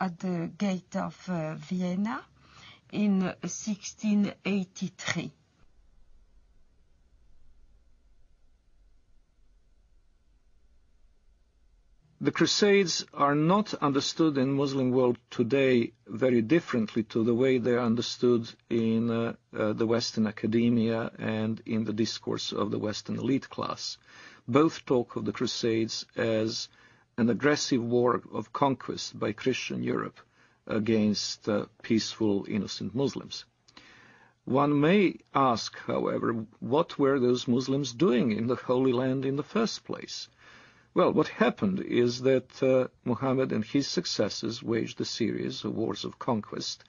at the gate of Vienna in 1683. The Crusades are not understood in Muslim world today very differently to the way they are understood in the Western academia and in the discourse of the Western elite class. Both talk of the Crusades as an aggressive war of conquest by Christian Europe against peaceful, innocent Muslims. One may ask, however, what were those Muslims doing in the Holy Land in the first place? Well, what happened is that Muhammad and his successors waged a series of wars of conquest,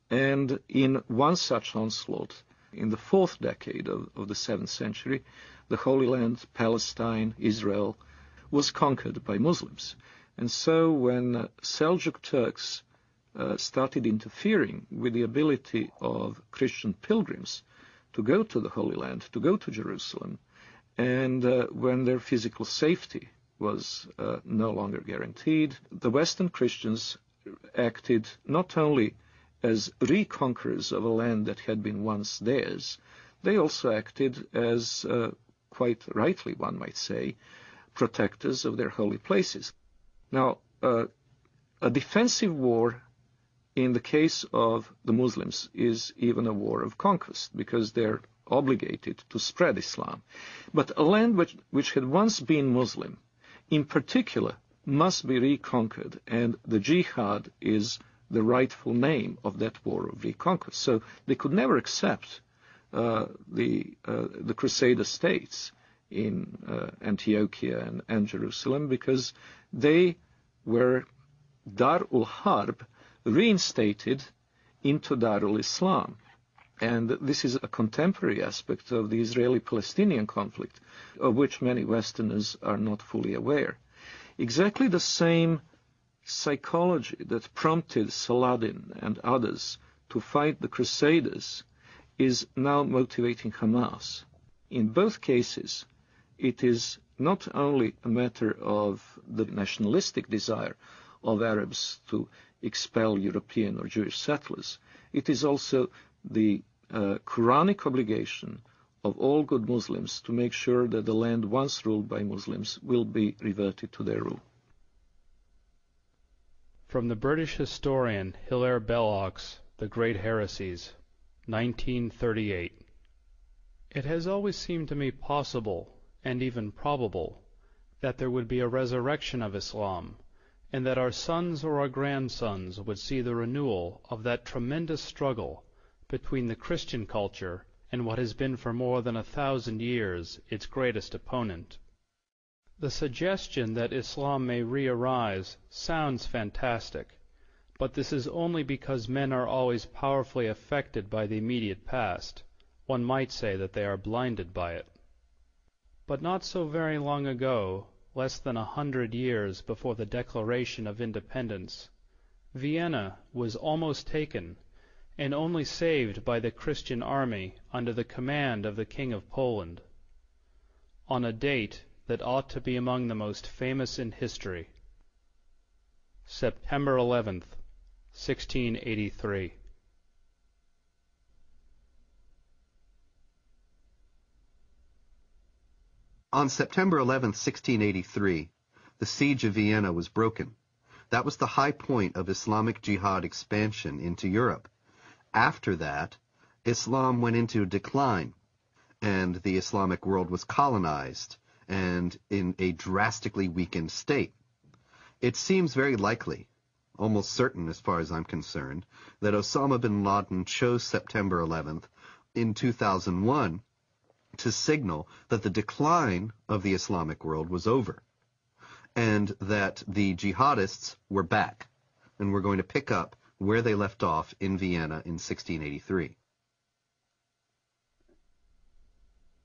and in one such onslaught, in the 4th decade of the 7th century, the Holy Land, Palestine, Israel, was conquered by Muslims. And so when Seljuk Turks started interfering with the ability of Christian pilgrims to go to the Holy Land, to go to Jerusalem, and when their physical safety was no longer guaranteed, the Western Christians acted not only as reconquerors of a land that had been once theirs, they also acted as, quite rightly one might say, protectors of their holy places. Now, a defensive war in the case of the Muslims is even a war of conquest, because they're obligated to spread Islam. But a land which had once been Muslim, in particular, must be reconquered, and the jihad is the rightful name of that war of reconquest. So they could never accept the Crusader states in Antiochia and Jerusalem, because they were Dar-ul Harb reinstated into Darul Islam. And this is a contemporary aspect of the Israeli-Palestinian conflict, of which many Westerners are not fully aware. Exactly the same psychology that prompted Saladin and others to fight the Crusaders is now motivating Hamas. In both cases, it is not only a matter of the nationalistic desire of Arabs to expel European or Jewish settlers, it is also the Quranic obligation of all good Muslims to make sure that the land once ruled by Muslims will be reverted to their rule. From the British historian Hilaire Belloc's The Great Heresies, 1938. It has always seemed to me possible, and even probable, that there would be a resurrection of Islam, and that our sons or our grandsons would see the renewal of that tremendous struggle between the Christian culture and what has been for more than 1,000 years its greatest opponent. The suggestion that Islam may re-arise sounds fantastic, but this is only because men are always powerfully affected by the immediate past. One might say that they are blinded by it. But not so very long ago, less than 100 years before the Declaration of Independence, Vienna was almost taken, and only saved by the Christian army under the command of the King of Poland, on a date that ought to be among the most famous in history. September 11th, 1683. On September 11th, 1683, the siege of Vienna was broken. That was the high point of Islamic jihad expansion into Europe. After that, Islam went into decline, and the Islamic world was colonized and in a drastically weakened state. It seems very likely, almost certain as far as I'm concerned, that Osama bin Laden chose September 11th in 2001 to signal that the decline of the Islamic world was over, and that the jihadists were back, and were going to pick up where they left off in Vienna in 1683.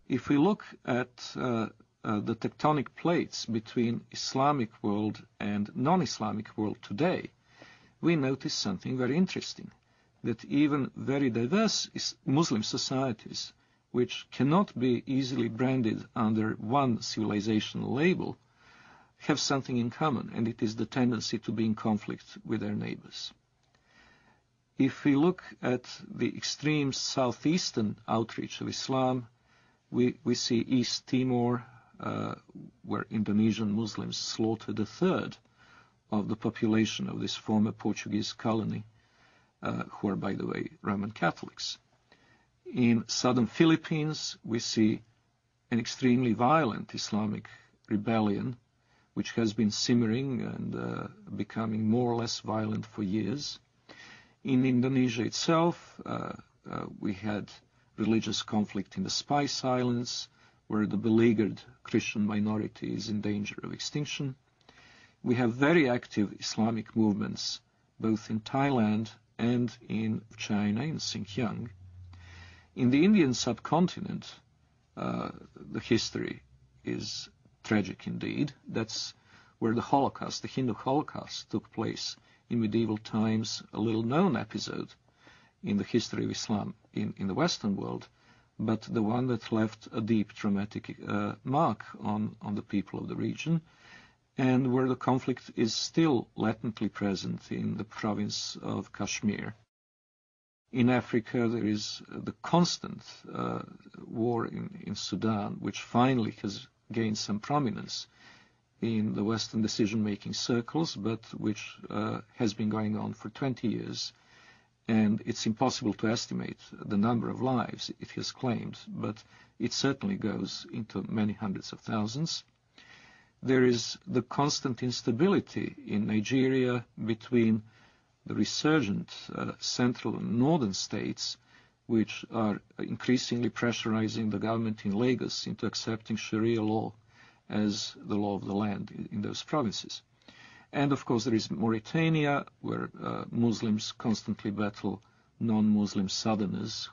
If we look at the tectonic plates between Islamic world and non-Islamic world today, we notice something very interesting, that even very diverse Muslim societies, which cannot be easily branded under one civilizational label, have something in common, and it is the tendency to be in conflict with their neighbors. If we look at the extreme southeastern outreach of Islam, we see East Timor, where Indonesian Muslims slaughtered a third of the population of this former Portuguese colony, who are, by the way, Roman Catholics. In southern Philippines, we see an extremely violent Islamic rebellion, which has been simmering and becoming more or less violent for years. In Indonesia itself, we had religious conflict in the Spice Islands, where the beleaguered Christian minority is in danger of extinction. We have very active Islamic movements both in Thailand and in China, in Xinjiang. In the Indian subcontinent, the history is tragic indeed. That's where the Holocaust, the Hindu Holocaust, took place in medieval times, a little-known episode in the history of Islam in the Western world, but the one that left a deep traumatic mark on the people of the region, and where the conflict is still latently present in the province of Kashmir. In Africa, there is the constant war in Sudan, which finally has gained some prominence in the Western decision-making circles, but which has been going on for 20 years. And it's impossible to estimate the number of lives it has claimed, but it certainly goes into many hundreds of thousands. There is the constant instability in Nigeria between the resurgent central and northern states, which are increasingly pressurizing the government in Lagos into accepting Sharia law as the law of the land in those provinces. And of course there is Mauritania, where Muslims constantly battle non-Muslim southerners.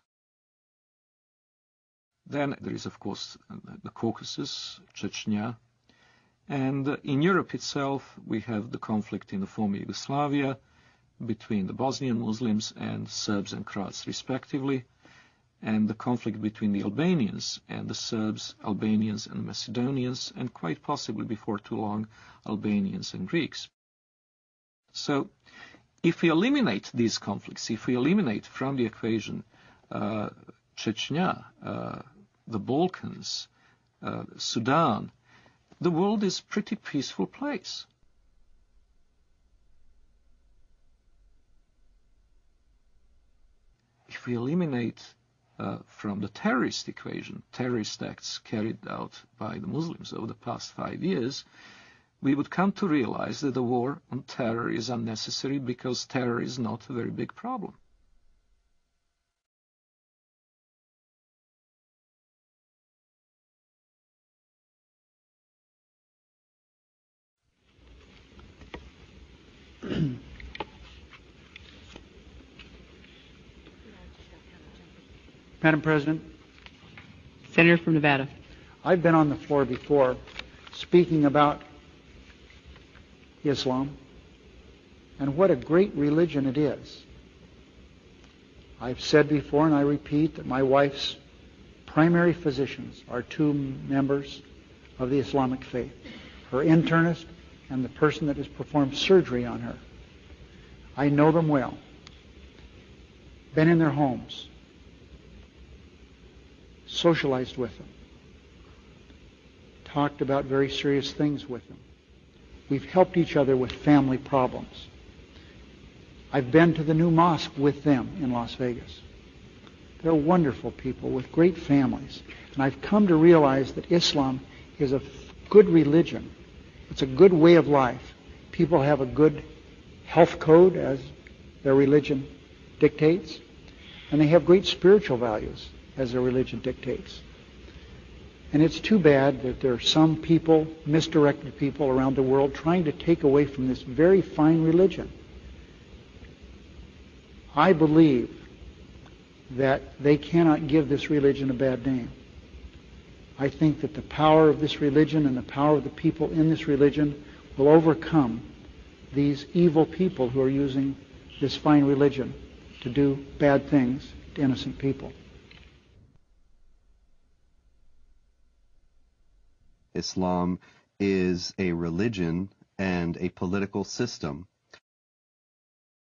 Then there is of course the Caucasus, Chechnya. And in Europe itself we have the conflict in the former Yugoslavia between the Bosnian Muslims and Serbs and Croats respectively, and the conflict between the Albanians and the Serbs, Albanians and Macedonians, and quite possibly before too long, Albanians and Greeks. So if we eliminate these conflicts, if we eliminate from the equation Chechnya, the Balkans, Sudan, the world is a pretty peaceful place. If we eliminate from the terrorist equation, terrorist acts carried out by the Muslims over the past 5 years, we would come to realize that the war on terror is unnecessary because terror is not a very big problem. Madam President, Senator from Nevada. I've been on the floor before speaking about Islam and what a great religion it is. I've said before, and I repeat, that my wife's primary physicians are 2 members of the Islamic faith, her internist and the person that has performed surgery on her. I know them well, been in their homes, socialized with them, talked about very serious things with them. We've helped each other with family problems. I've been to the new mosque with them in Las Vegas. They're wonderful people with great families. And I've come to realize that Islam is a good religion. It's a good way of life. People have a good health code, as their religion dictates. And they have great spiritual values, as their religion dictates. And it's too bad that there are some people, misdirected people around the world, trying to take away from this very fine religion. I believe that they cannot give this religion a bad name. I think that the power of this religion and the power of the people in this religion will overcome these evil people who are using this fine religion to do bad things to innocent people. Islam is a religion and a political system